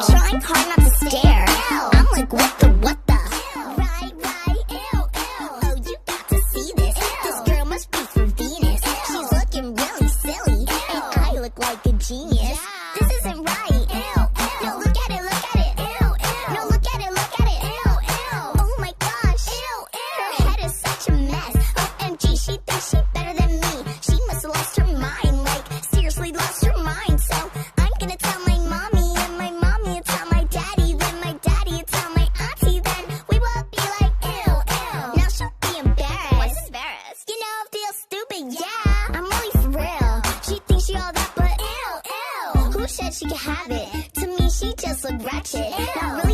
Trying hard not to stare. I'm like, what the? Right, ew. Oh, you got to see this. This girl must be from Venus. She's looking really silly, and I look like a genius. This isn't right. No, look at it. No, look at it. Oh my gosh. Her head is such a mess. OMG, she thinks she's better than me. She must have lost her mind, like seriously lost her mind. So I'm gonna tell my mommy, and my mommy will tell my daddy, then my daddy will tell my auntie, then we will be like, ew. Now she'll be embarrassed. Why is this embarrassed? You know, I feel stupid, yeah. I'm really for real. She thinks she all that, but ew. Who said she could have it? To me, she just looked ratchet. Not really